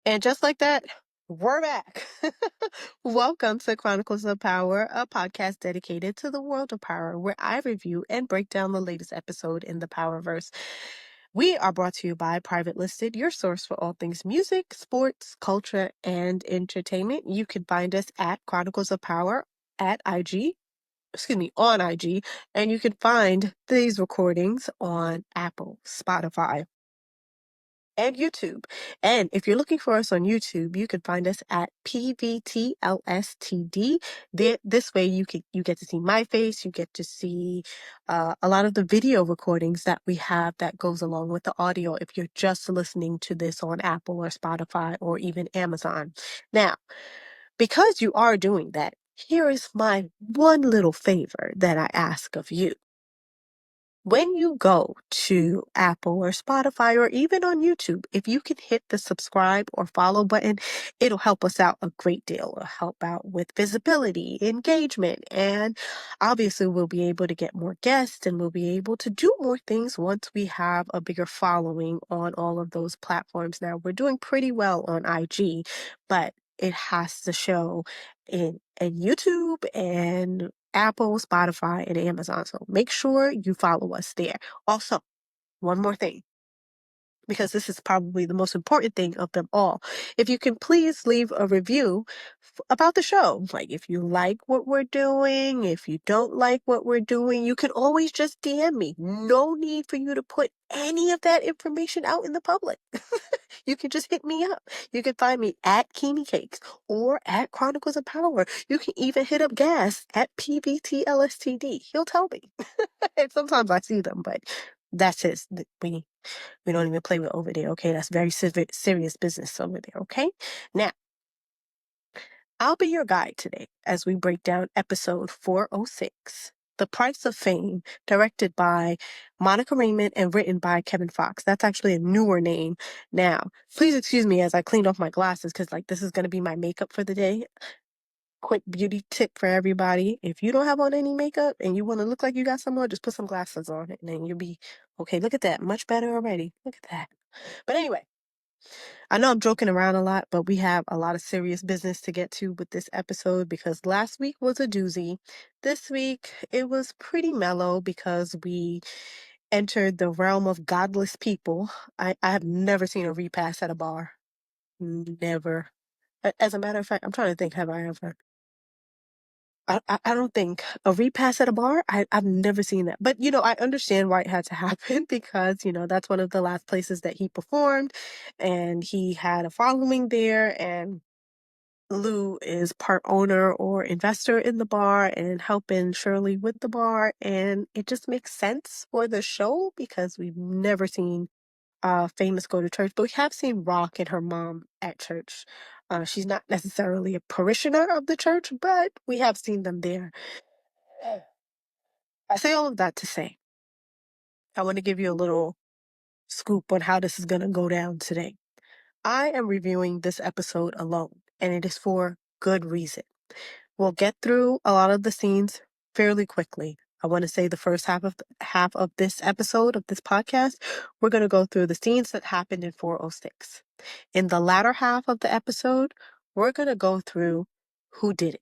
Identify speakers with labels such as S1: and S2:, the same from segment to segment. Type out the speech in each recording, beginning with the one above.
S1: And just like that, we're back. Welcome to Chronicles of Power, a podcast dedicated to the world of power, where I review and break down the latest episode in the Powerverse. We are brought to you by Private Listed, your source for all things music, sports, culture, and entertainment. You can find us at Chronicles of Power at on IG, and you can find these recordings on Apple, Spotify, and YouTube. And if you're looking for us on YouTube, you can find us at PVTLSTD. This way you get to see my face, you get to see a lot of the video recordings that we have that goes along with the audio if you're just listening to this on Apple or Spotify or even Amazon. Now, because you are doing that, here is my one little favor that I ask of you. When you go to Apple or Spotify or even on YouTube, if you can hit the subscribe or follow button, it'll help us out a great deal. It'll help out with visibility, engagement, and obviously we'll be able to get more guests and we'll be able to do more things once we have a bigger following on all of those platforms. Now, we're doing pretty well on IG, but it has to show in YouTube and Apple, Spotify, and Amazon. So make sure you follow us there. Also, one more thing, because this is probably the most important thing of them all. If you can please leave a review about the show. Like if you like what we're doing, if you don't like what we're doing, you can always just DM me. No need for you to put any of that information out in the public. You can just hit me up. You can find me at Keemie Cakes or at Chronicles of Power. You can even hit up Gas at PVTLSTD. He'll tell me. And sometimes I see them, but that's his. We don't even play with over there, okay? That's very serious business over there, okay? Now, I'll be your guide today as we break down episode 406, The Price of Fame, directed by Monica Raymond and written by Kevin Fox. That's actually a newer name. Now, please excuse me as I clean off my glasses because, this is going to be my makeup for the day. Quick beauty tip for everybody. If you don't have on any makeup and you want to look like you got some on, just put some glasses on and then you'll be okay. Look at that. Much better already. Look at that. But anyway, I know I'm joking around a lot, but we have a lot of serious business to get to with this episode because last week was a doozy. This week, it was pretty mellow because we entered the realm of godless people. I have never seen a repass at a bar. Never. As a matter of fact, I'm trying to think, have I ever? I don't think a repass at a bar. I've never seen that, but I understand why it had to happen because that's one of the last places that he performed, and he had a following there. And Lou is part owner or investor in the bar and helping Shirley with the bar, and it just makes sense for the show because we've never seen Famous go to church, but we have seen Rock and her mom at church. She's not necessarily a parishioner of the church, but we have seen them there. I say all of that to say, I want to give you a little scoop on how this is going to go down today. I am reviewing this episode alone, and it is for good reason. We'll get through a lot of the scenes fairly quickly. I want to say the first half of this episode of this podcast, we're going to go through the scenes that happened in 406. In the latter half of the episode, we're going to go through who did it.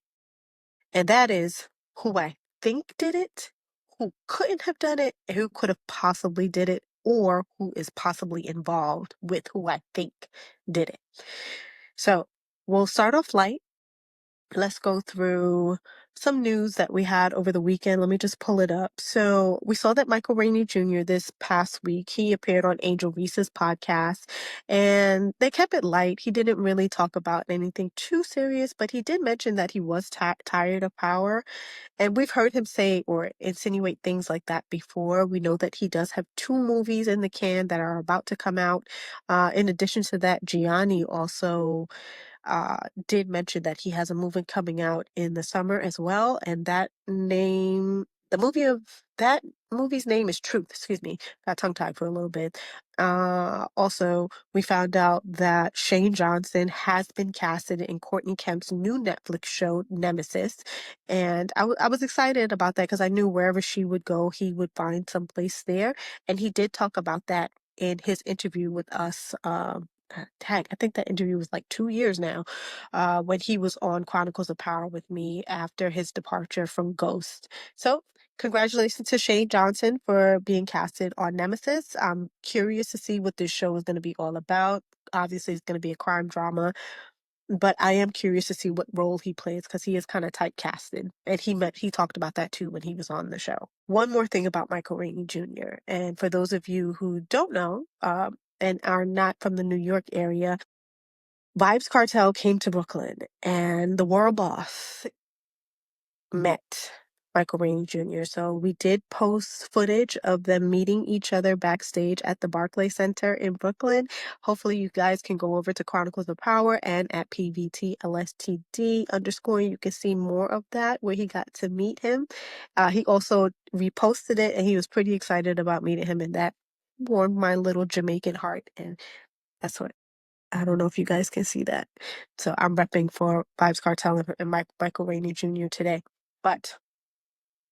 S1: And that is who I think did it, who couldn't have done it, and who could have possibly did it, or who is possibly involved with who I think did it. So we'll start off light. Let's go through some news that we had over the weekend. Let me just pull it up. So we saw that Michael Rainey Jr. this past week, he appeared on Angel Reese's podcast, and they kept it light. He didn't really talk about anything too serious, but he did mention that he was tired of Power. And we've heard him say or insinuate things like that before. We know that he does have 2 movies in the can that are about to come out. In addition to that, Gianni also did mention that he has a movie coming out in the summer as well, and that movie's name is Truth. Excuse me, got tongue tied for a little bit. Also, we found out that Shane Johnson has been casted in Courtney Kemp's new Netflix show Nemesis, and I was excited about that because I knew wherever she would go, he would find some place there, and he did talk about that in his interview with us Heck, I think that interview was like 2 years now, when he was on Chronicles of Power with me after his departure from Ghost. So, congratulations to Shane Johnson for being casted on Nemesis. I'm curious to see what this show is going to be all about. Obviously, it's going to be a crime drama, but I am curious to see what role he plays because he is kind of typecasted, and he talked about that too when he was on the show. One more thing about Michael Rainey Jr. And for those of you who don't know, and are not from the New York area, Vibes Cartel came to Brooklyn, and the world boss met Michael Rainey Jr. So we did post footage of them meeting each other backstage at the Barclay Center in Brooklyn. Hopefully you guys can go over to Chronicles of Power and at PVTLSTD underscore. You can see more of that where he got to meet him. He also reposted it, and he was pretty excited about meeting him, and that warmed my little Jamaican heart. And that's what I don't know if you guys can see that. So I'm repping for Vibes Cartel and Michael Rainey Jr. today. But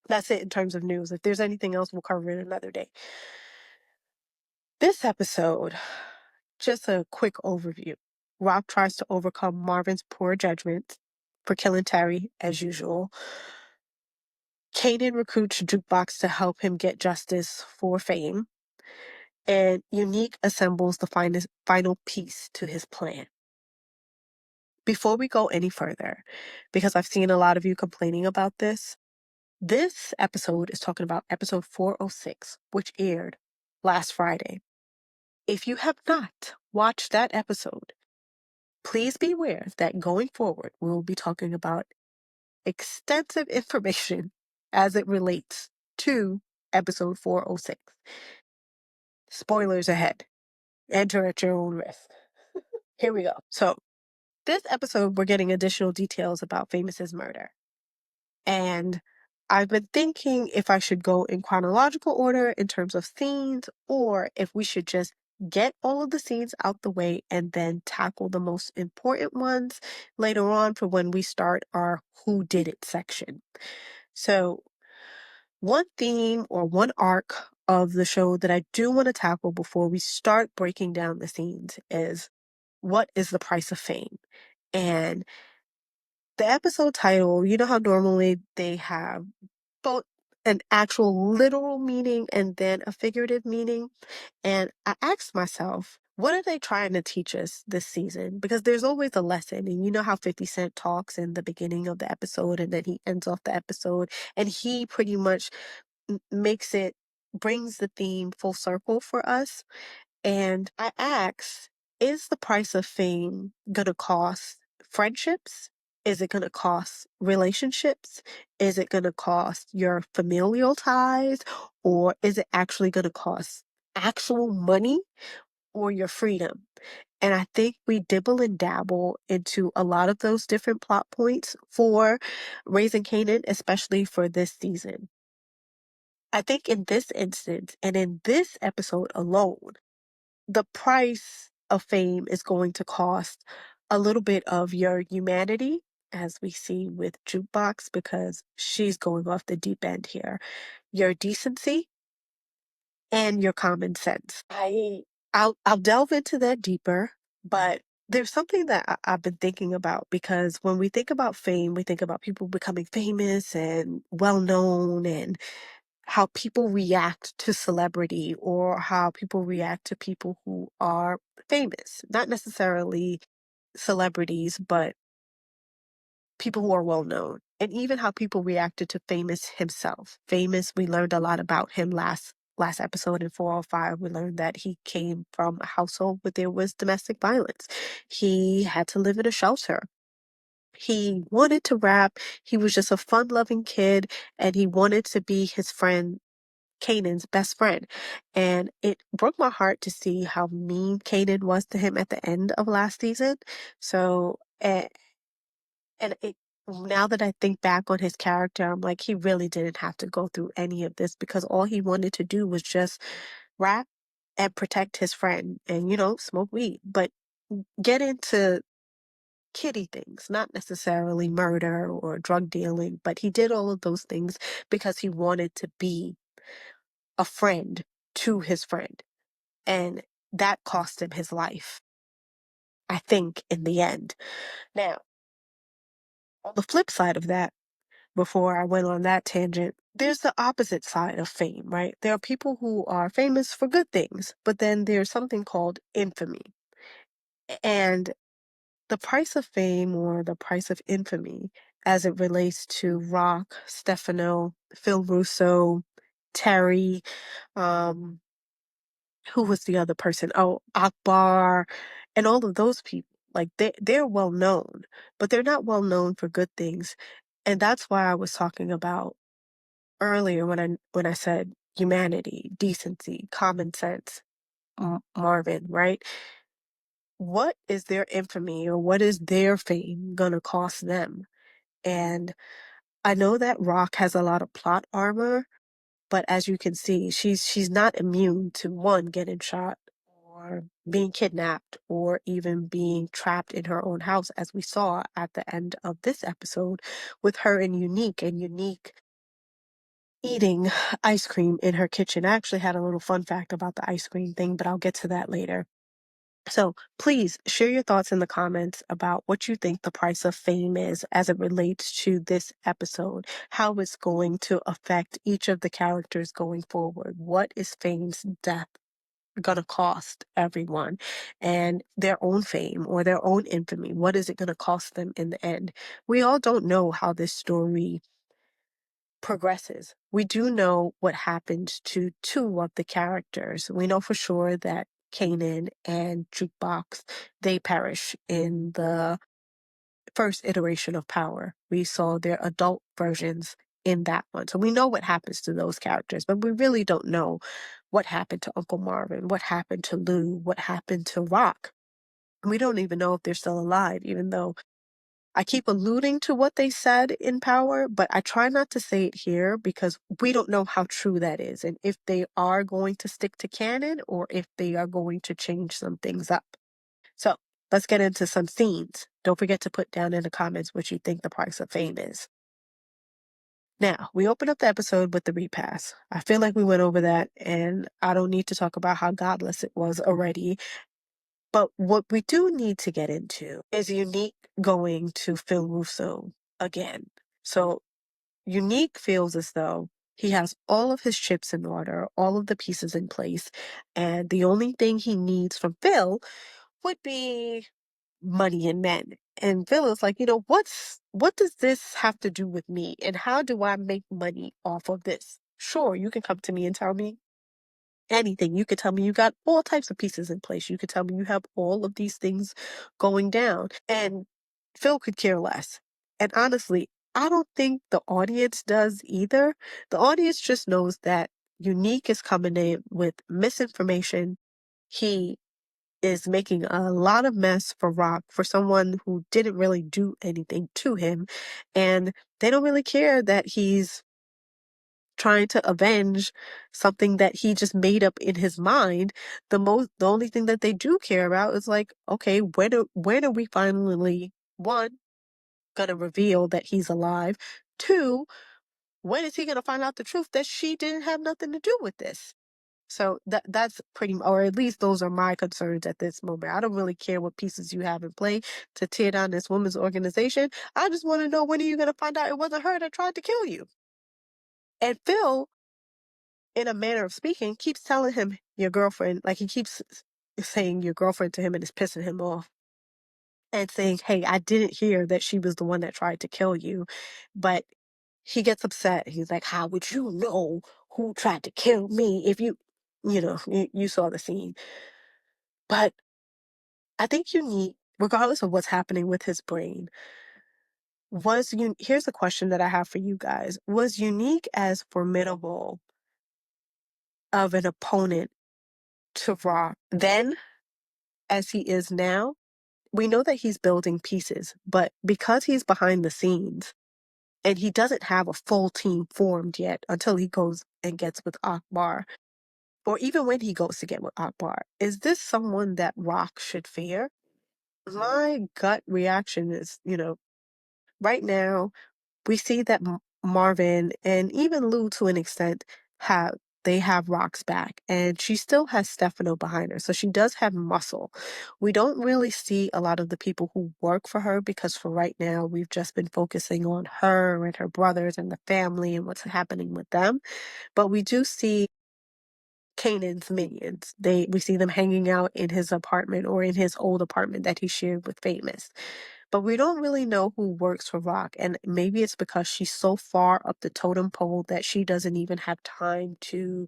S1: that's it in terms of news. If there's anything else, we'll cover it another day. This episode, just a quick overview. Rob tries to overcome Marvin's poor judgment for killing Terry, as usual. Kanan recruits Jukebox to help him get justice for fame. And Unique assembles the final piece to his plan. Before we go any further, because I've seen a lot of you complaining about this episode is talking about episode 406, which aired last Friday. If you have not watched that episode, please be aware that going forward, we will be talking about extensive information as it relates to episode 406. Spoilers ahead. Enter at your own risk. Here we go. So, this episode, we're getting additional details about Famous's murder. And I've been thinking if I should go in chronological order in terms of scenes, or if we should just get all of the scenes out the way and then tackle the most important ones later on for when we start our Who Did It section. So, one theme or one arc of the show that I do want to tackle before we start breaking down the scenes is, what is the price of fame? And the episode title, you know how normally they have both an actual literal meaning and then a figurative meaning? And I asked myself, what are they trying to teach us this season? Because there's always a lesson. And you know how 50 Cent talks in the beginning of the episode and then he ends off the episode, and he pretty much brings the theme full circle for us. And I asked, is the price of fame going to cost friendships? Is it going to cost relationships? Is it going to cost your familial ties? Or is it actually going to cost actual money or your freedom? And I think we dibble and dabble into a lot of those different plot points for Raising Kanan, especially for this season. I think in this instance and in this episode alone, the price of fame is going to cost a little bit of your humanity, as we see with Jukebox, because she's going off the deep end here, your decency, and your common sense. I'll delve into that deeper, but there's something that I've been thinking about, because when we think about fame, we think about people becoming famous and well known, and how people react to celebrity or how people react to people who are famous. Not necessarily celebrities, but people who are well known. And even how people reacted to Famous himself. Famous, we learned a lot about him last episode in 405. We learned that he came from a household where there was domestic violence. He had to live in a shelter. He wanted to rap. He was just a fun-loving kid, and he wanted to be his friend Kanan's best friend. And it broke my heart to see how mean Kanan was to him at the end of last season. So, and it, now that I think back on his character, I'm like, he really didn't have to go through any of this, because all he wanted to do was just rap and protect his friend and, smoke weed, but get into kiddie things, not necessarily murder or drug dealing, but he did all of those things because he wanted to be a friend to his friend. And that cost him his life. I think, in the end. Now, on the flip side of that, before I went on that tangent, there's the opposite side of fame, right? There are people who are famous for good things, but then there's something called infamy. And the price of fame or the price of infamy as it relates to Rock, Stefano, Phil Russo, Terry, um, who was the other person? Oh, Akbar, and all of those people. Like they're well known, but they're not well known for good things. And that's why I was talking about earlier when I said humanity, decency, common sense, Marvin, right? What is their infamy or what is their fame gonna cost them? And I know that Rock has a lot of plot armor, but as you can see, she's not immune to one getting shot or being kidnapped or even being trapped in her own house, as we saw at the end of this episode with her and Unique eating ice cream in her kitchen. I actually had a little fun fact about the ice cream thing, but I'll get to that later. So please share your thoughts in the comments about what you think the price of fame is as it relates to this episode, how it's going to affect each of the characters going forward. What is fame's death going to cost everyone and their own fame or their own infamy? What is it going to cost them in the end? We all don't know how this story progresses. We do know what happened to two of the characters. We know for sure that Kanan and Jukebox, they perish in the first iteration of Power. We saw their adult versions in that one. So we know what happens to those characters, but we really don't know what happened to Uncle Marvin, what happened to Lou, what happened to Rock. We don't even know if they're still alive, even though I keep alluding to what they said in Power, but I try not to say it here because we don't know how true that is and if they are going to stick to canon or if they are going to change some things up. So let's get into some scenes. Don't forget to put down in the comments what you think the price of fame is. Now, we open up the episode with the repass. I feel like we went over that and I don't need to talk about how godless it was already. But what we do need to get into is Unique going to Phil Russo again. So Unique feels as though he has all of his chips in order, all of the pieces in place, and the only thing he needs from Phil would be money and men. And Phil is like, what does this have to do with me? And how do I make money off of this? Sure, you can come to me and tell me anything. You could tell me you got all types of pieces in place. You could tell me you have all of these things going down. And Phil could care less. And honestly, I don't think the audience does either. The audience just knows that Unique is coming in with misinformation. He is making a lot of mess for Rock, for someone who didn't really do anything to him. And they don't really care that he's trying to avenge something that he just made up in his mind. The only thing that they do care about is like, okay, when are we finally, one, gonna reveal that he's alive? Two, when is he gonna find out the truth that she didn't have nothing to do with this? So that's pretty, or at least those are my concerns at this moment. I don't really care what pieces you have in play to tear down this women's organization. I just want to know, when are you gonna find out it wasn't her that tried to kill you? And Phil, in a manner of speaking, keeps telling him your girlfriend, like he keeps saying your girlfriend to him and it's pissing him off. And saying, hey, I didn't hear that she was the one that tried to kill you. But he gets upset. He's like, how would you know who tried to kill me if you saw the scene. But I think you need, regardless of what's happening with his brain, here's a question that I have for you guys. Was Unique as formidable of an opponent to Rock then as he is now? We know that he's building pieces, but because he's behind the scenes and he doesn't have a full team formed yet until he goes and gets with Akbar, or even when he goes to get with Akbar, is this someone that Rock should fear? My gut reaction is, right now we see that Marvin and even Lou to an extent have they have Rock's back, and she still has Stefano behind her. So she does have muscle. We don't really see a lot of the people who work for her because for right now, we've just been focusing on her and her brothers and the family and what's happening with them. But we do see Kanan's minions. We see them hanging out in his apartment or in his old apartment that he shared with Famous. But we don't really know who works for Rock. And maybe it's because she's so far up the totem pole that she doesn't even have time to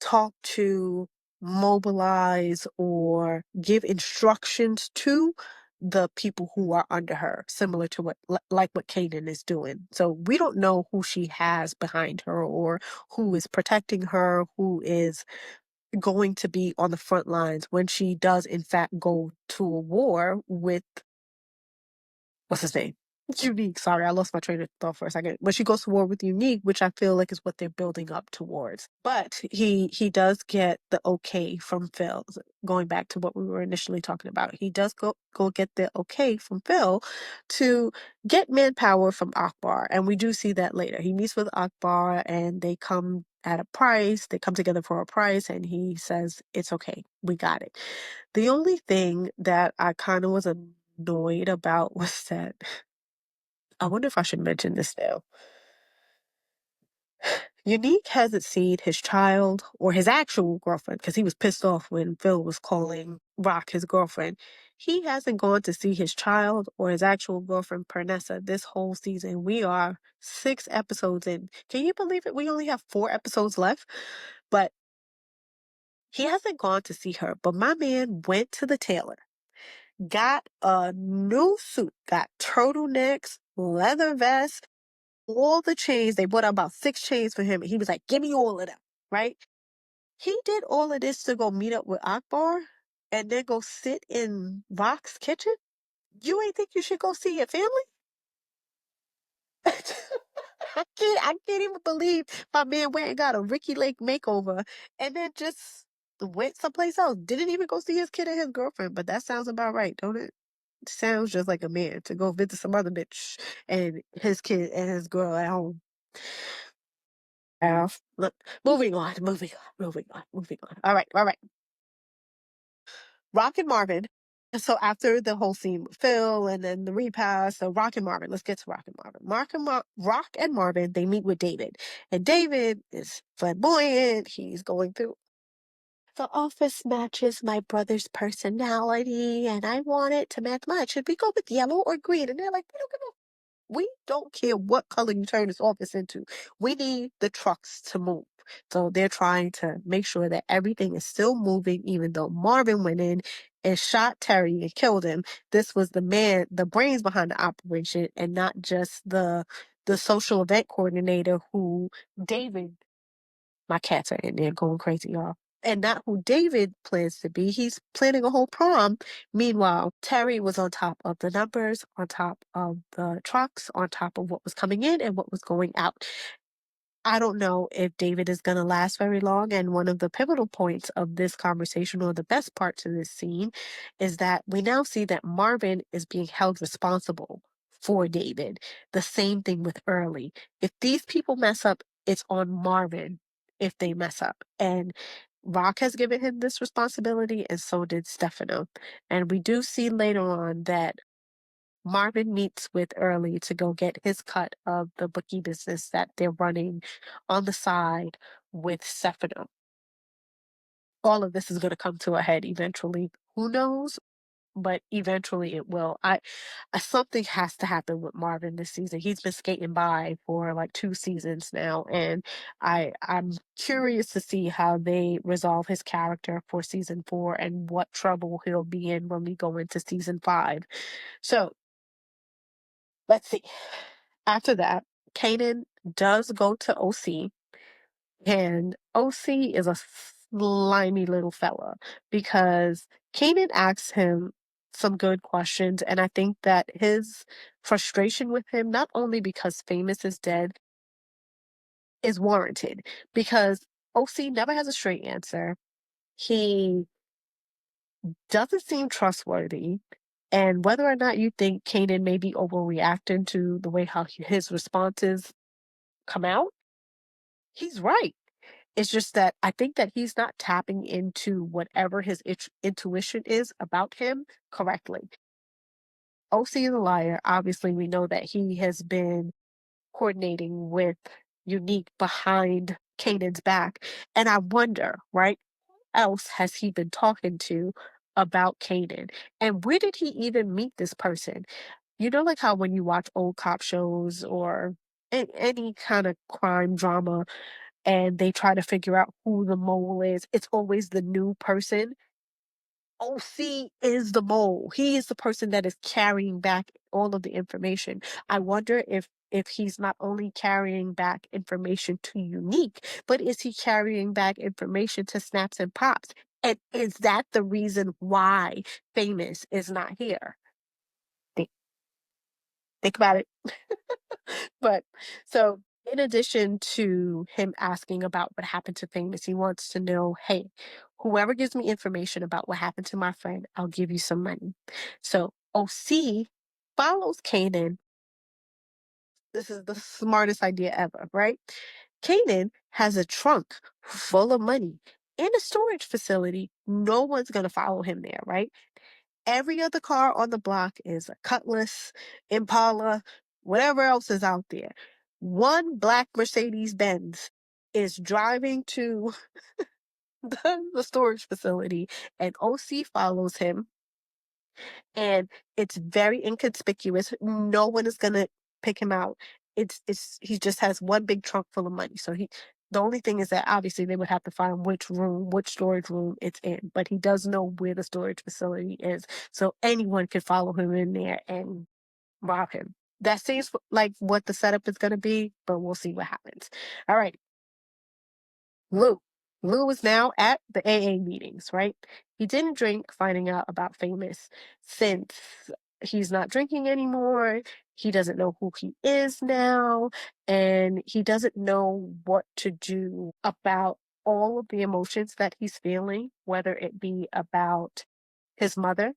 S1: talk to, mobilize, or give instructions to the people who are under her, similar to like what Kanan is doing. So we don't know who she has behind her or who is protecting her, who is going to be on the front lines when she does in fact go to a war with what's his name? Unique. Sorry, I lost my train of thought for a second. But she goes to war with Unique, which I feel like is what they're building up towards. But he does get the okay from Phil. Going back to what we were initially talking about, he does go get the okay from Phil to get manpower from Akbar, and we do see that later. He meets with Akbar, and they come at a price. They come together for a price, and he says, "It's okay, we got it." The only thing that I kind of was annoyed about was that I wonder if I should mention this now. Unique hasn't seen his child or his actual girlfriend because he was pissed off when Phil was calling Rock his girlfriend. He hasn't gone to see his child or his actual girlfriend, Pernessa, this whole season. We are 6 episodes in. Can you believe it? We only have 4 episodes left, but he hasn't gone to see her. But my man went to the tailor, got a new suit, got turtlenecks, leather vest, all the chains. They bought out about 6 chains for him. He was like, give me all of them, right? He did all of this to go meet up with Akbar and then go sit in Rock's kitchen? You ain't think you should go see your family? I can't even believe my man went and got a Ricky Lake makeover and then just went someplace else. Didn't even go see his kid and his girlfriend, but that sounds about right, don't it? Sounds just like a man to go visit some other bitch and his kid and his girl at home. Look, moving on. All right. Rock and Marvin. So after the whole scene with Phil and then the repass, so Rock and Marvin, let's get to Rock and Marvin. Rock and Marvin, they meet with David. And David is flamboyant. He's going through the office matches my brother's personality, and I want it to match mine. Should we go with yellow or green? And they're like, we don't care what color you turn this office into. We need the trucks to move. So they're trying to make sure that everything is still moving, even though Marvin went in and shot Terry and killed him. This was the man, the brains behind the operation, and not just the social event coordinator who David, my cats are in there going crazy, y'all. And not who David plans to be. He's planning a whole prom. Meanwhile, Terry was on top of the numbers, on top of the trucks, on top of what was coming in and what was going out. I don't know if David is going to last very long. And one of the pivotal points of this conversation, or the best parts of this scene, is that we now see that Marvin is being held responsible for David. The same thing with Early. If these people mess up, it's on Marvin if they mess up. And Rock has given him this responsibility, and so did Stefano. And we do see later on that Marvin meets with Early to go get his cut of the bookie business that they're running on the side with Stefano. All of this is going to come to a head eventually. Who knows? But eventually it will. Something has to happen with Marvin this season. He's been skating by for like 2 seasons now, and I'm curious to see how they resolve his character for season 4 and what trouble he'll be in when we go into season 5. So let's see. After that, Kanan does go to OC, and OC is a slimy little fella because Kanan asks him some good questions, and I think that his frustration with him, not only because Famous is dead, is warranted because OC never has a straight answer. He doesn't seem trustworthy. And whether or not you think Kanan may be overreacting to the way how his responses come out, he's right. It's just that I think that he's not tapping into whatever his intuition is about him correctly. OC is a liar. Obviously, we know that he has been coordinating with Unique behind Kanan's back. And I wonder, right? Else has he been talking to about Kanan? And where did he even meet this person? You know, like how when you watch old cop shows or any kind of crime drama and they try to figure out who the mole is, it's always the new person. OC is the mole. He is the person that is carrying back all of the information. I wonder if he's not only carrying back information to Unique, but is he carrying back information to Snaps and Pops? And is that the reason why Famous is not here? Think, think about it. But so in addition to him asking about what happened to Famous, he wants to know, hey, whoever gives me information about what happened to my friend, I'll give you some money. So OC follows Kanan. This is the smartest idea ever, right? Kanan has a trunk full of money in a storage facility. No one's going to follow him there, right? Every other car on the block is a Cutlass, Impala, whatever else is out there. One black Mercedes Benz is driving to the storage facility, and OC follows him, and it's very inconspicuous. No one is gonna pick him out. It's he just has one big trunk full of money. So the only thing is that obviously they would have to find which storage room it's in. But he does know where the storage facility is. So anyone could follow him in there and rob him. That seems like what the setup is gonna be, but we'll see what happens. All right. Lou. Lou is now at the AA meetings, right? He didn't drink, finding out about Famous since he's not drinking anymore. He doesn't know who he is now, and he doesn't know what to do about all of the emotions that he's feeling, whether it be about his mother,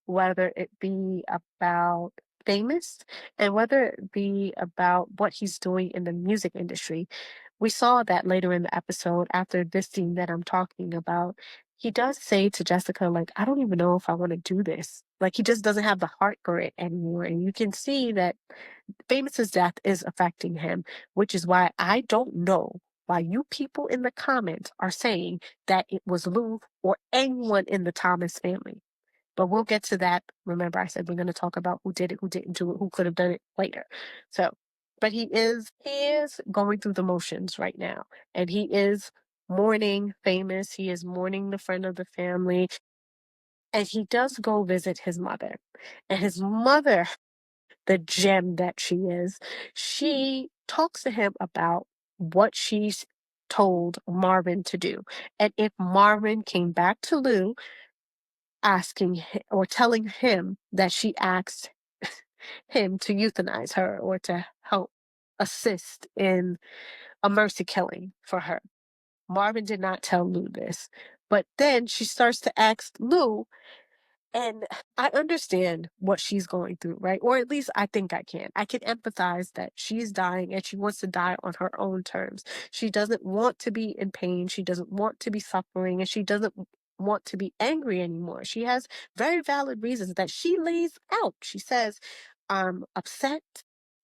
S1: whether it be about Famous, and whether it be about what he's doing in the music industry. We saw that later in the episode after this scene that I'm talking about. He does say to Jessica, like, I don't even know if I want to do this. Like, he just doesn't have the heart for it anymore. And you can see that Famous's death is affecting him, which is why I don't know why you people in the comments are saying that it was Lou or anyone in the Thomas family. But we'll get to that. Remember, I said we're going to talk about who did it, who didn't do it, who could have done it later. So, but he is going through the motions right now, and he is mourning Famous. He is mourning the friend of the family, and he does go visit his mother. And his mother, the gem that she talks to him about what she's told Marvin to do. And if Marvin came back to Lou asking or telling him that she asked him to euthanize her or to help assist in a mercy killing for her. Marvin did not tell Lou this. But then she starts to ask Lou, and I understand what she's going through, right? Or at least I think I can. I can empathize that she's dying and she wants to die on her own terms. She doesn't want to be in pain. She doesn't want to be suffering, and she doesn't want to be angry anymore. She has very valid reasons that she lays out. She says, I'm upset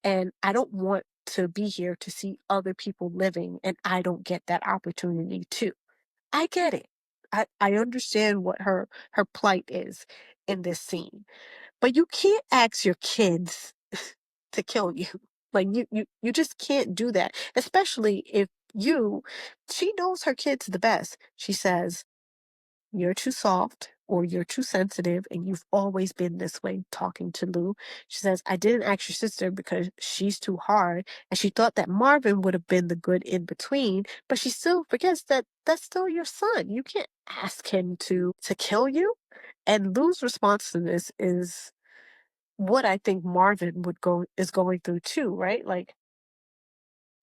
S1: and I don't want to be here to see other people living, and I don't get that opportunity too. I get it. I understand what her plight is in this scene. But you can't ask your kids to kill you. Like you just can't do that. Especially if she knows her kids the best. She says, you're too soft or you're too sensitive and you've always been this way talking to Lou. She says, I didn't ask your sister because she's too hard. And she thought that Marvin would have been the good in between, but she still forgets that that's still your son. You can't ask him to kill you. And Lou's response to this is what I think Marvin is going through too, right? Like,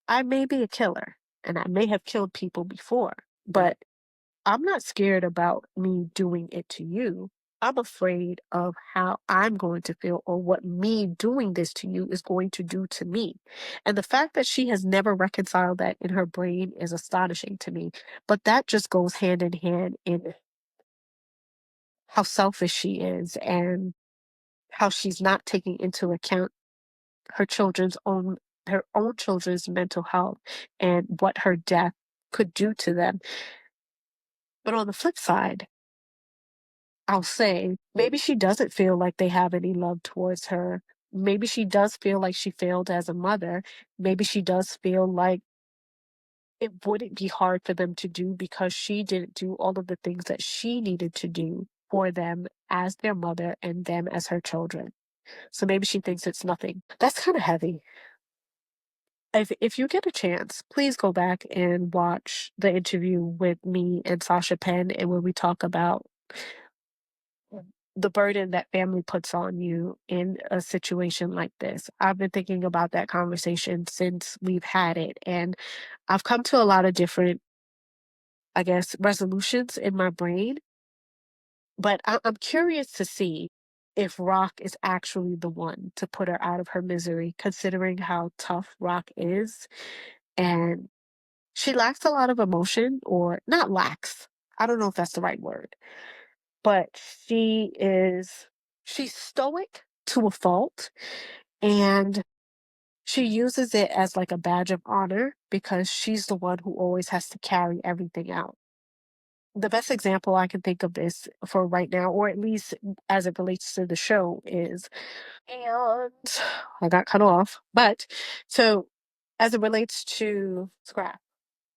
S1: I may be a killer and I may have killed people before, but I'm not scared about me doing it to you. I'm afraid of how I'm going to feel or what me doing this to you is going to do to me. And the fact that she has never reconciled that in her brain is astonishing to me. But that just goes hand in hand in how selfish she is and how she's not taking into account her children's own her own children's mental health and what her death could do to them. But on the flip side, I'll say maybe she doesn't feel like they have any love towards her. Maybe she does feel like she failed as a mother. Maybe she does feel like it wouldn't be hard for them to do because she didn't do all of the things that she needed to do for them as their mother and them as her children. So maybe she thinks it's nothing. That's kind of heavy. If you get a chance, please go back and watch the interview with me and Sasha Penn and where we talk about the burden that family puts on you in a situation like this. I've been thinking about that conversation since we've had it, and I've come to a lot of different, I guess, resolutions in my brain. But I'm curious to see if Rock is actually the one to put her out of her misery, considering how tough Rock is. And she lacks a lot of emotion, or not lacks. I don't know if that's the right word, but she's stoic to a fault, and she uses it as like a badge of honor because she's the one who always has to carry everything out. The best example I can think of this for right now, or at least as it relates to the show, is, and I got cut off, but so as it relates to Scrap,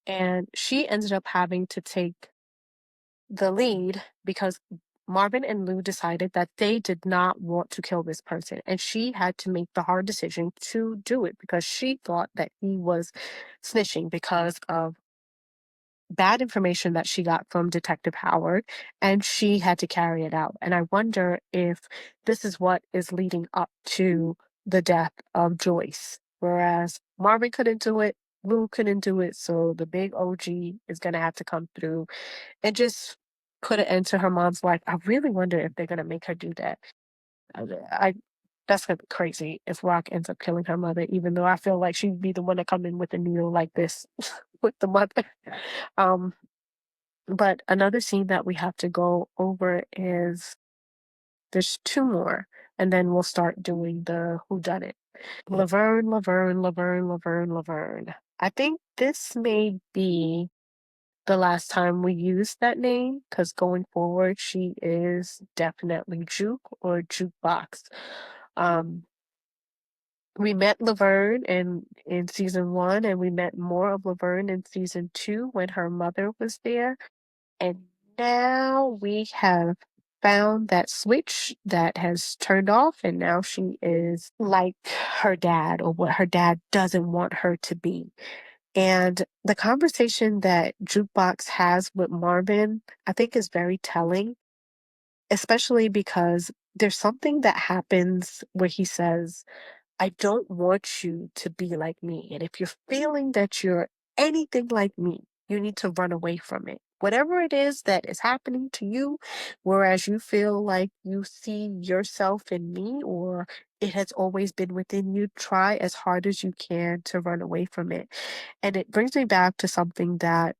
S1: and she ended up having to take the lead because Marvin and Lou decided that they did not want to kill this person. And she had to make the hard decision to do it because she thought that he was snitching because of bad information that she got from Detective Howard, and she had to carry it out. And I wonder if this is what is leading up to the death of Joyce. Whereas Marvin couldn't do it, Lou couldn't do it, so the big OG is going to have to come through and just put an end to her mom's life. I really wonder if they're gonna make her do that. I that's gonna be crazy if Rock ends up killing her mother, even though I feel like she'd be the one to come in with a needle like this with the mother. Um, but another scene that we have to go over is there's two more, and then we'll start doing the whodunit. Laverne, Laverne, Laverne, Laverne, Laverne. I think this may be the last time we used that name because going forward, she is definitely Juke or Jukebox. Um, we met Laverne in season one, and we met more of Laverne in season two when her mother was there. And now we have found that switch that has turned off, and now she is like her dad or what her dad doesn't want her to be. And the conversation that Jukebox has with Marvin, I think is very telling, especially because there's something that happens where he says, I don't want you to be like me. And if you're feeling that you're anything like me, you need to run away from it. Whatever it is that is happening to you, whereas you feel like you see yourself in me or it has always been within you, try as hard as you can to run away from it. And it brings me back to something that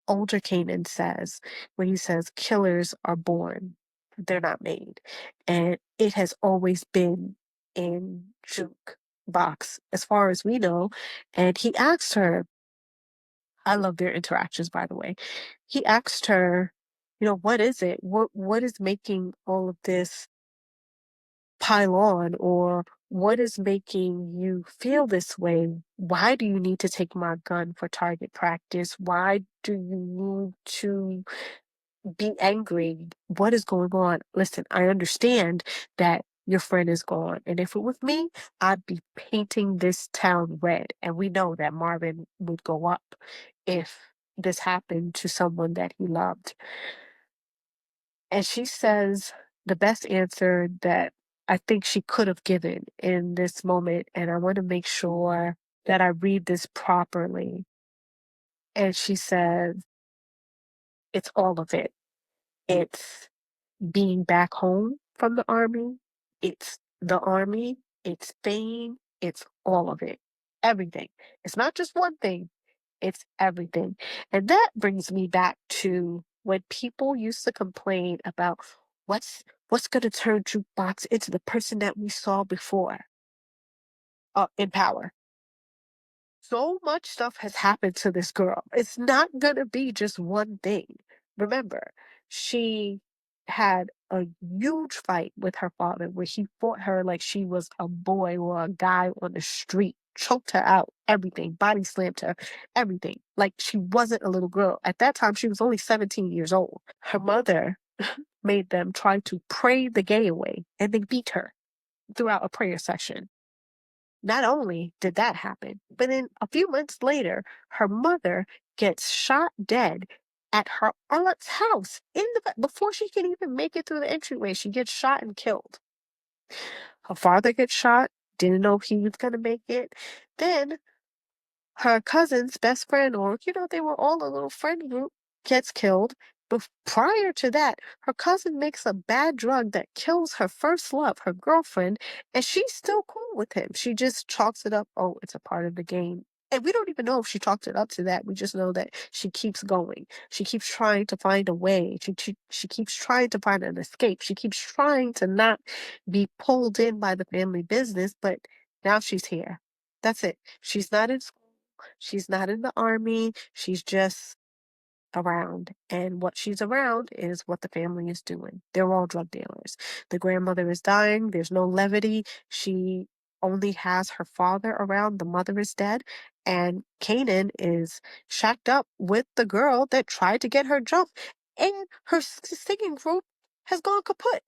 S1: older Kanan says, when he says, killers are born, they're not made. And it has always been in Jukebox, as far as we know. And he asked her, I love their interactions, by the way. He asked her, what is it? What is making all of this pile on, or what is making you feel this way? Why do you need to take my gun for target practice? Why do you need to be angry? What is going on? Listen, I understand that your friend is gone. And if it was me, I'd be painting this town red. And we know that Marvin would go up if this happened to someone that he loved. And she says the best answer that I think she could have given in this moment. And I want to make sure that I read this properly. And she says, it's all of it. It's being back home from the army, it's the army, it's fame, it's all of it. Everything. It's not just one thing, it's everything. And that brings me back to when people used to complain about what's gonna turn Jukebox into the person that we saw before in Power. So much stuff has happened to this girl. It's not gonna be just one thing. Remember, she had a huge fight with her father where he fought her like she was a boy or a guy on the street, choked her out, everything, body slammed her, everything. Like she wasn't a little girl. At that time, she was only 17 years old. Her mother made them try to pray the gay away, and they beat her throughout a prayer session. Not only did that happen, but then a few months later, her mother gets shot dead at her aunt's house before she can even make it through the entryway. She gets shot and killed. Her father gets shot, didn't know he was gonna make it. Then her cousin's best friend, or they were all a little friend group, gets killed. But prior to that, her cousin makes a bad drug that kills her first love, her girlfriend, and she's still cool with him. She just chalks it up, oh, it's a part of the game. And we don't even know if she chalked it up to that. We just know that she keeps going. She keeps trying to find a way. She keeps trying to find an escape. She keeps trying to not be pulled in by the family business, but now she's here. That's it. She's not in school. She's not in the army. She's just around. And what she's around is what the family is doing. They're all drug dealers. The grandmother is dying. There's no levity. She only has her father around. The mother is dead. And Kanan is shacked up with the girl that tried to get her jumped. And her singing group has gone kaput.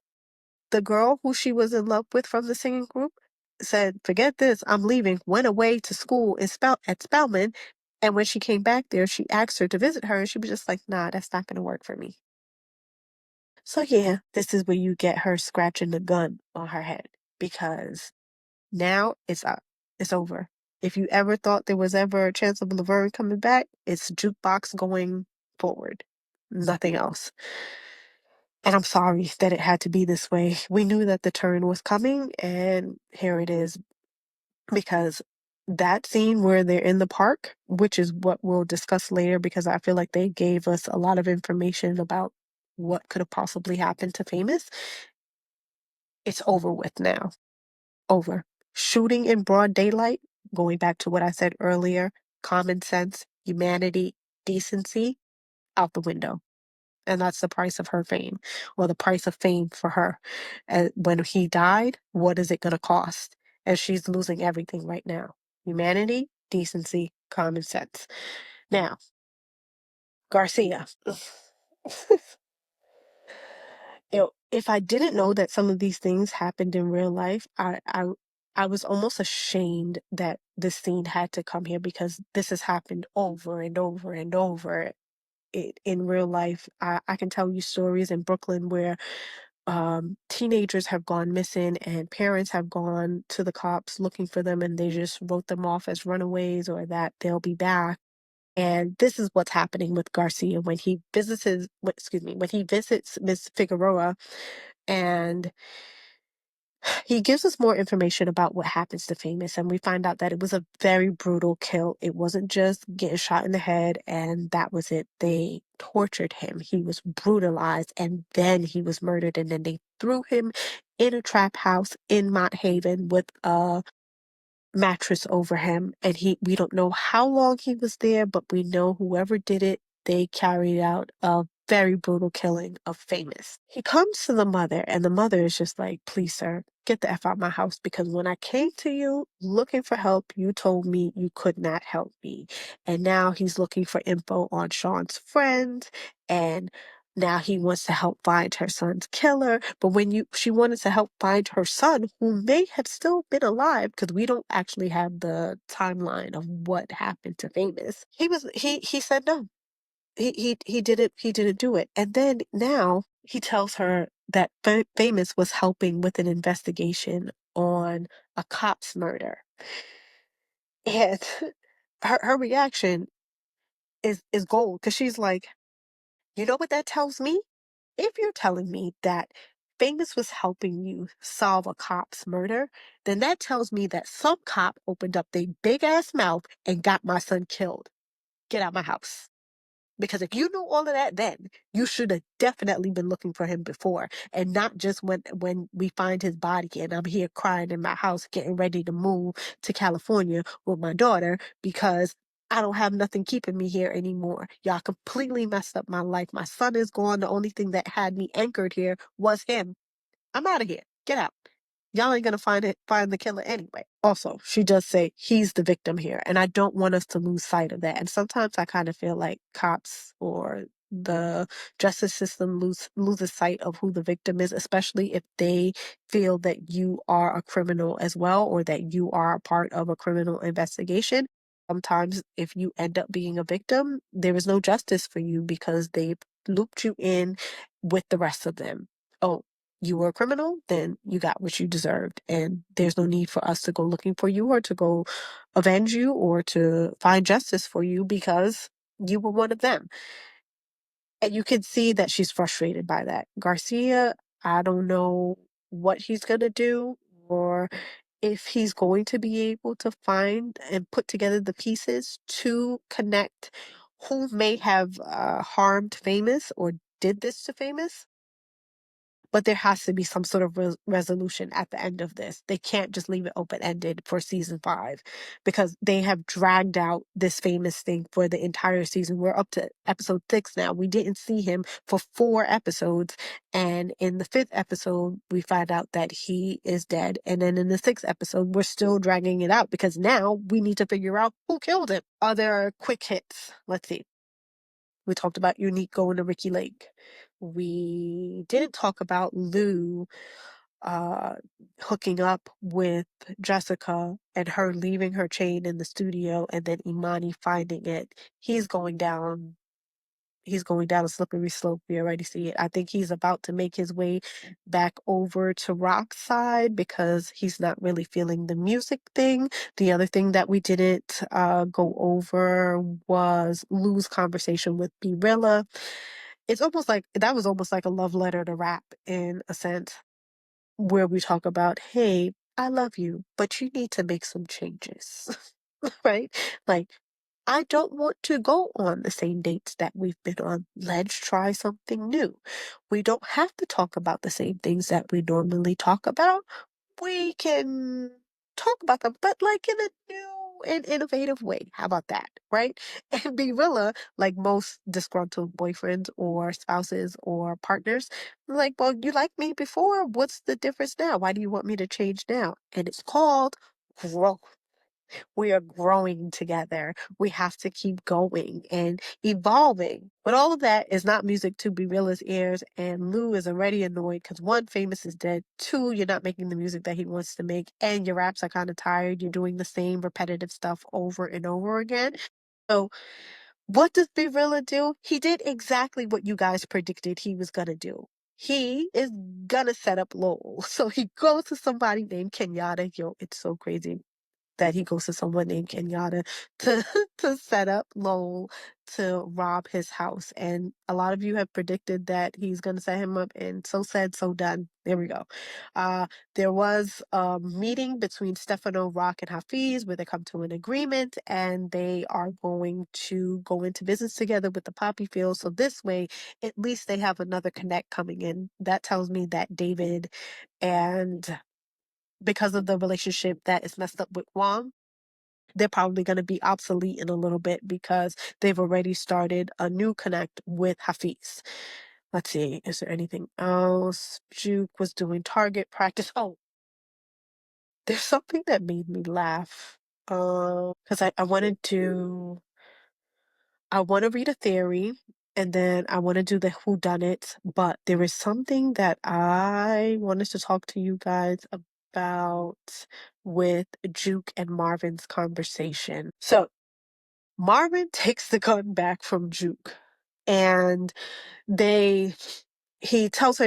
S1: The girl who she was in love with from the singing group said, "Forget this, I'm leaving," went away to school at Spelman. And when she came back there, she asked her to visit her, and she was just like, "Nah, that's not going to work for me." So, yeah, this is where you get her scratching the gun on her head because now it's up. It's over. If you ever thought there was ever a chance of Laverne coming back, it's Jukebox going forward. Nothing else. And I'm sorry that it had to be this way. We knew that the turn was coming, and here it is. Because that scene where they're in the park, which is what we'll discuss later, because I feel like they gave us a lot of information about what could have possibly happened to Famous, it's over with now. Over. Shooting in broad daylight, going back to what I said earlier, common sense, humanity, decency, out the window. And that's the price of her fame, or the price of fame for her. And when he died, what is it going to cost? And she's losing everything right now. Humanity, decency, common sense. Now, Garcia. If I didn't know that some of these things happened in real life, I was almost ashamed that this scene had to come here because this has happened over and over and over in real life. I can tell you stories in Brooklyn where teenagers have gone missing and parents have gone to the cops looking for them, and they just wrote them off as runaways or that they'll be back. And this is what's happening with Garcia when he visits when he visits Miss Figueroa, and he gives us more information about what happens to Famous, and we find out that it was a very brutal kill. It wasn't just getting shot in the head and that was it. They tortured him. He was brutalized, and then he was murdered, and then they threw him in a trap house in Mott Haven with a mattress over him. And we don't know how long he was there, but we know whoever did it, they carried out a very brutal killing of Famous. He comes to the mother, and the mother is just like, "Please, sir, get the F out my house, because when I came to you looking for help, you told me you could not help me." And now he's looking for info on Sean's friend, and now he wants to help find her son's killer. But she wanted to help find her son, who may have still been alive, because we don't actually have the timeline of what happened to Famous. He said no. He didn't do it. And then now he tells her that Famous was helping with an investigation on a cop's murder. And her reaction is gold, because she's like, "You know what that tells me? If you're telling me that Famous was helping you solve a cop's murder, then that tells me that some cop opened up their big ass mouth and got my son killed. Get out my house. Because if you knew all of that then, you should have definitely been looking for him before. And not just when we find his body and I'm here crying in my house, getting ready to move to California with my daughter because I don't have nothing keeping me here anymore. Y'all completely messed up my life. My son is gone. The only thing that had me anchored here was him. I'm out of here. Get out. Y'all ain't gonna find the killer anyway. Also, she does say he's the victim here, and I don't want us to lose sight of that. And sometimes I kind of feel like cops or the justice system loses sight of who the victim is, especially if they feel that you are a criminal as well, or that you are a part of a criminal investigation. Sometimes if you end up being a victim, there is no justice for you because they looped you in with the rest of them. Oh, you were a criminal, then you got what you deserved. And there's no need for us to go looking for you or to go avenge you or to find justice for you because you were one of them. And you can see that she's frustrated by that. Garcia, I don't know what he's going to do or if he's going to be able to find and put together the pieces to connect who may have harmed Famous or did this to Famous. But there has to be some sort of resolution at the end of this. They can't just leave it open-ended for season 5 because they have dragged out this Famous thing for the entire season. We're up to episode 6 now. We didn't see him for 4 episodes. And in the 5th episode, we find out that he is dead. And then in the 6th episode, we're still dragging it out because now we need to figure out who killed him. Other quick hits. Let's see. We talked about Unique going to Ricky Lake. We didn't talk about Lou uh, hooking up with Jessica and her leaving her chain in the studio and then Imani finding it. He's going down a slippery slope. We already see it. I think he's about to make his way back over to Rock's side because he's not really feeling the music thing. The other thing that we didn't go over was Lou's conversation with Birilla. It's almost like that was almost like a love letter to rap in a sense, where we talk about, hey, I love you, but you need to make some changes. Right? Like, I don't want to go on the same dates that we've been on. Let's try something new. We don't have to talk about the same things that we normally talk about. We can talk about them, but like in a new and innovative way. How about that? Right? And Birilla, like most disgruntled boyfriends or spouses or partners, like, well, you liked me before. What's the difference now? Why do you want me to change now? And it's called growth. We are growing together. We have to keep going and evolving. But all of that is not music to Berilla's ears. And Lou is already annoyed because 1, Famous is dead. 2, you're not making the music that he wants to make. And your raps are kind of tired. You're doing the same repetitive stuff over and over again. So what does Berilla do? He did exactly what you guys predicted he was going to do. He is gonna set up Lowell. So he goes to somebody named Kenyatta. Yo, it's so crazy that he goes to someone named Kenyatta to to set up Lowell to rob his house. And a lot of you have predicted that he's going to set him up, and so said, so done. There we go. There was a meeting between Stefano, Rock, and Hafiz where they come to an agreement, and they are going to go into business together with the poppy field. So this way, at least they have another connect coming in. That tells me that David and because of the relationship that is messed up with Wong, they're probably going to be obsolete in a little bit because they've already started a new connect with Hafiz. Let's see, is there anything else? Juke was doing target practice. Oh, there's something that made me laugh. Because I want to read a theory and then I want to do the whodunit, but there is something that I wanted to talk to you guys about with Juke and Marvin's conversation. So Marvin takes the gun back from Juke and they he tells her,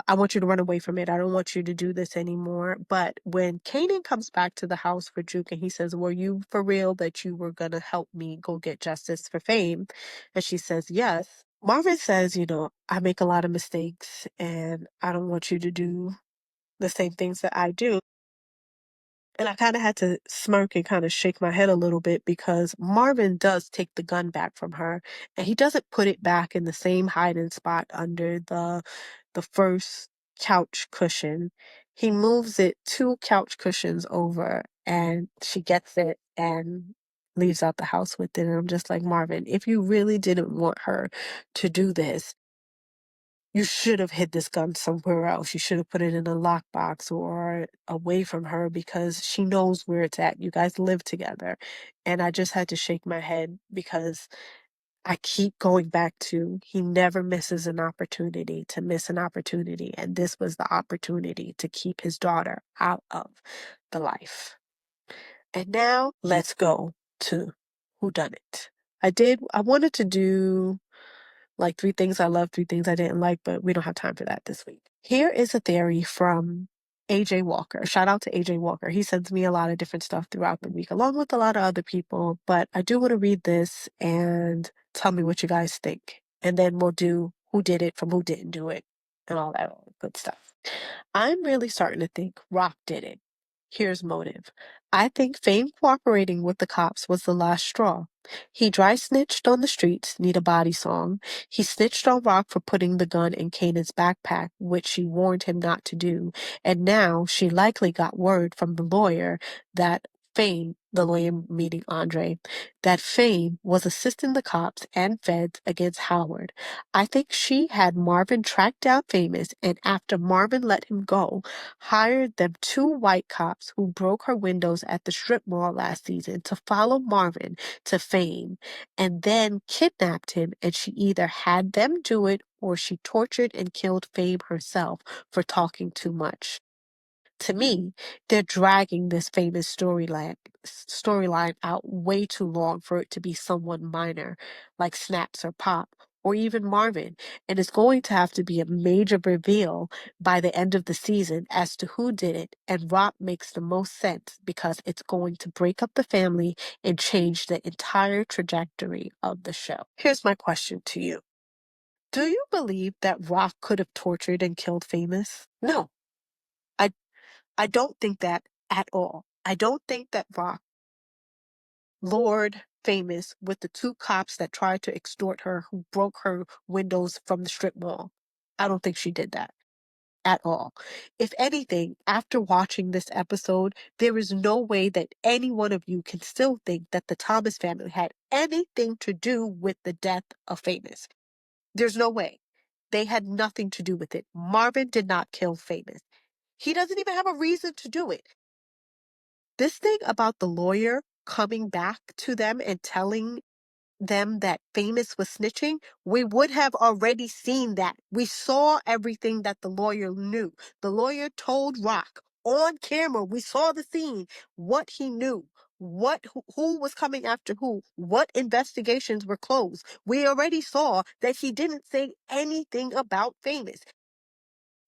S1: I want you to run away from it. I don't want you to do this anymore. But when Kanan comes back to the house for Juke and he says, were you for real that you were going to help me go get justice for Fame? And she says, yes. Marvin says, I make a lot of mistakes and I don't want you to do the same things that I do. And I kind of had to smirk and kind of shake my head a little bit because Marvin does take the gun back from her and he doesn't put it back in the same hiding spot under the first couch cushion. He moves it 2 couch cushions over and she gets it and leaves out the house with it. And I'm just like, Marvin, if you really didn't want her to do this, you should have hid this gun somewhere else. You should have put it in a lockbox or away from her because she knows where it's at. You guys live together. And I just had to shake my head because I keep going back to he never misses an opportunity to miss an opportunity. And this was the opportunity to keep his daughter out of the life. And now let's go to who done it. I wanted to do like 3 things I love, 3 things I didn't like, but we don't have time for that this week. Here is a theory from AJ Walker. Shout out to AJ Walker. He sends me a lot of different stuff throughout the week, along with a lot of other people. But I do want to read this and tell me what you guys think. And then we'll do who did it from who didn't do it and all that good stuff. I'm really starting to think Rock did it. Here's motive. I think Fame cooperating with the cops was the last straw. He dry snitched on the streets, need a body song. He snitched on Rock for putting the gun in Kanan's backpack, which she warned him not to do. And now she likely got word from the lawyer that Fame, the lawyer meeting Andre, that Fame was assisting the cops and feds against Howard. I think she had Marvin track down Famous, and after Marvin let him go, hired them 2 white cops who broke her windows at the strip mall last season to follow Marvin to Fame, and then kidnapped him, and she either had them do it or she tortured and killed Fame herself for talking too much. To me, they're dragging this famous storyline out way too long for it to be someone minor like Snaps or Pop or even Marvin, and it's going to have to be a major reveal by the end of the season as to who did it, and Rob makes the most sense because it's going to break up the family and change the entire trajectory of the show. Here's my question to you. Do you believe that Rock could have tortured and killed Famous? No. I I don't think that at all. I don't think that Rock lured Famous with the 2 cops that tried to extort her, who broke her windows from the strip mall. I don't think she did that at all. If anything, after watching this episode, there is no way that any one of you can still think that the Thomas family had anything to do with the death of Famous. There's no way. They had nothing to do with it. Marvin did not kill Famous. He doesn't even have a reason to do it. This thing about the lawyer coming back to them and telling them that Famous was snitching, we would have already seen that. We saw everything that the lawyer knew. The lawyer told Rock on camera, we saw the scene, what he knew, who was coming after who, what investigations were closed. We already saw that he didn't say anything about Famous.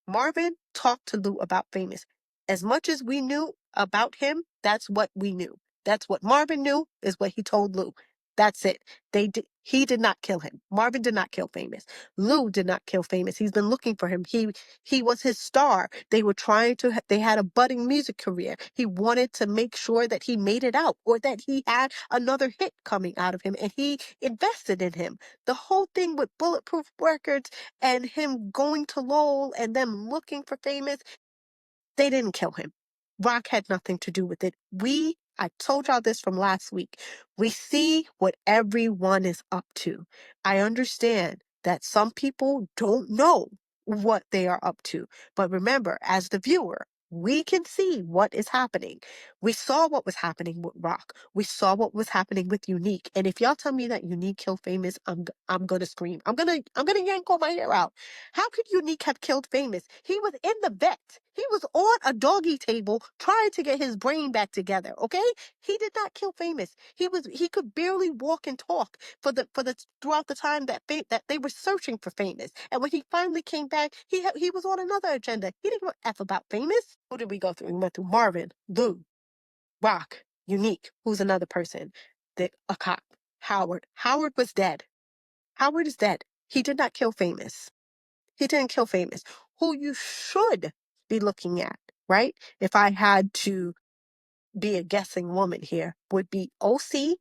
S1: Marvin talked to Lou about Famous. As much as we knew about him, that's what we knew. That's what Marvin knew, is what he told Lou. That's it. He did not kill him. Marvin did not kill Famous. Lou did not kill Famous. He's been looking for him. He was his star. They had a budding music career. He wanted to make sure that he made it out or that he had another hit coming out of him, and he invested in him. The whole thing with Bulletproof Records and him going to Lowell and them looking for Famous, they didn't kill him. Rock had nothing to do with it. I told y'all this from last week. We see what everyone is up to. I understand that some people don't know what they are up to. But remember, as the viewer, we can see what is happening. We saw what was happening with Rock. We saw what was happening with Unique. And if y'all tell me that Unique killed Famous, I'm gonna scream. I'm gonna yank all my hair out. How could Unique have killed Famous? He was in the vet. He was on a doggy table trying to get his brain back together. Okay, he did not kill Famous. He could barely walk and talk for the throughout the time that they were searching for Famous. And when he finally came back, he was on another agenda. He didn't give a f about Famous. Who did we go through? We went through Marvin, Lou, Rock, Unique, who's another person, a cop, Howard. Howard was dead. Howard is dead. He did not kill Famous. He didn't kill Famous. Who you should be looking at, right? If I had to be a guessing woman here, would be OC.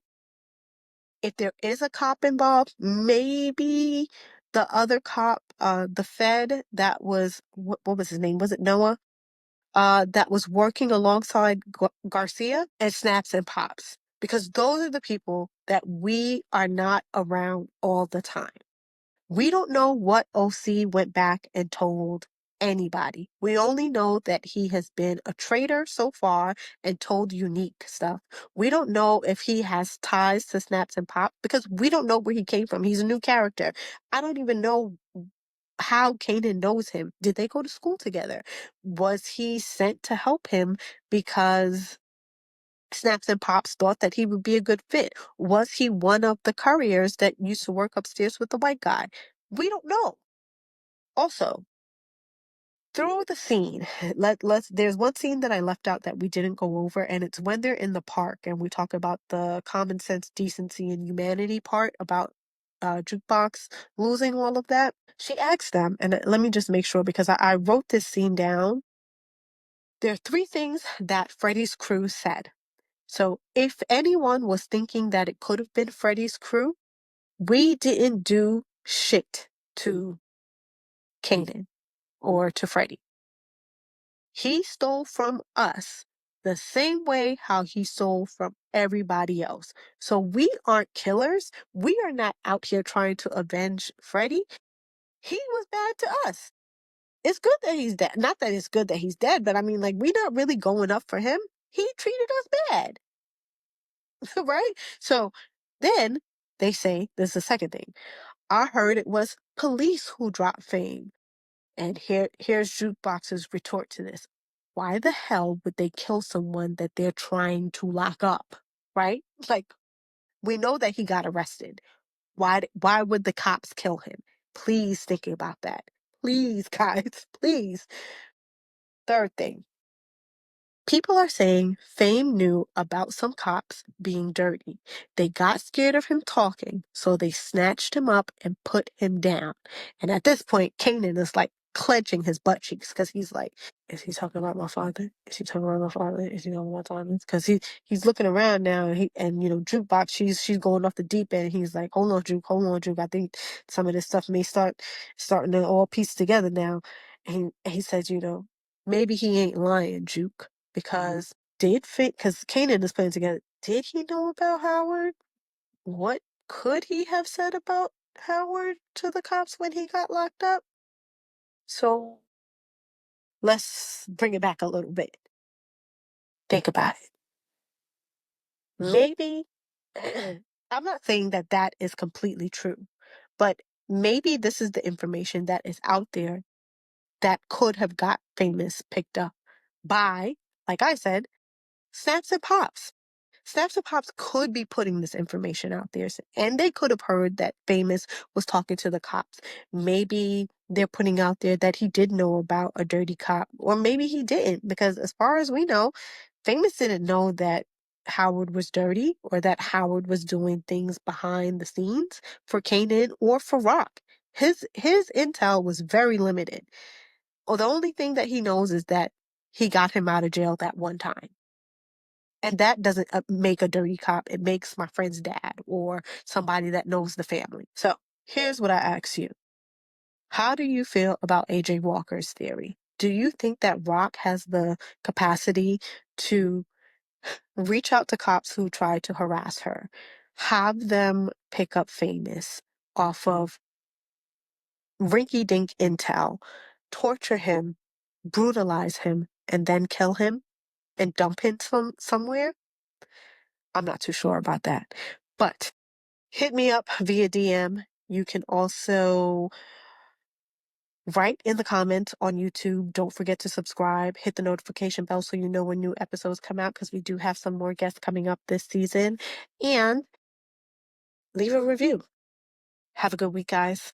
S1: If there is a cop involved, maybe the other cop, the Fed that was, what was his name? Was it Noah? That was working alongside Garcia, and Snaps and Pops. Because those are the people that we are not around all the time. We don't know what OC went back and told anybody. We only know that he has been a traitor so far and told unique stuff. We don't know if he has ties to Snaps and Pop because we don't know where he came from. He's a new character. I don't even know how Kanan knows him. Did they go to school together? Was he sent to help him because Snaps and Pops thought that he would be a good fit? Was he one of the couriers that used to work upstairs with the white guy? We don't know. Also, through the scene, there's one scene that I left out that we didn't go over, and it's when they're in the park and we talk about the common sense, decency, and humanity part about Jukebox losing all of that. She asks them, and let me just make sure because I wrote this scene down. There are three things that Freddy's crew said. So if anyone was thinking that it could have been Freddy's crew, we didn't do shit to Kanan or to Freddy. He stole from us the same way how he stole from everybody else. So we aren't killers. We are not out here trying to avenge Freddy. He was bad to us. It's good that he's dead. Not that it's good that he's dead, but I mean, like, we're not really going up for him. He treated us bad. Right? So then they say, this is the second thing. I heard it was police who dropped Fame. And here's Jukebox's retort to this. Why the hell would they kill someone that they're trying to lock up? Right? Like, we know that he got arrested. Why would the cops kill him? Please think about that. Please, guys, please. Third thing. People are saying Fame knew about some cops being dirty. They got scared of him talking, so they snatched him up and put him down. And at this point, Kanan is like clenching his butt cheeks because he's like, is he talking about my father? Is he talking about my father? Is he talking about Thomas? Because he's looking around now and Jukebox, she's going off the deep end. And he's like, hold on, Juke. I think some of this stuff may starting to all piece together now. And he says, maybe he ain't lying, Juke. Because because Kanan is putting together, did he know about Howard? What could he have said about Howard to the cops when he got locked up? So let's bring it back a little bit. Think about it. Maybe, I'm not saying that that is completely true, but maybe this is the information that is out there that could have got Famous picked up by, like I said, Snaps and Pops. Snaps and Pops could be putting this information out there, and they could have heard that Famous was talking to the cops. Maybe they're putting out there that he did know about a dirty cop, or maybe he didn't, because as far as we know, Famous didn't know that Howard was dirty or that Howard was doing things behind the scenes for Kanan or for Rock. His intel was very limited. Well, the only thing that he knows is that he got him out of jail that one time. And that doesn't make a dirty cop. It makes my friend's dad or somebody that knows the family. So here's what I ask you. How do you feel about AJ Walker's theory? Do you think that Rock has the capacity to reach out to cops who try to harass her, have them pick up Famous off of rinky-dink intel, torture him, brutalize him, and then kill him and dump him somewhere? I'm not too sure about that. But hit me up via DM. You can also write in the comments on YouTube. Don't forget to subscribe. Hit the notification bell so you know when new episodes come out, because we do have some more guests coming up this season. And leave a review. Have a good week, guys.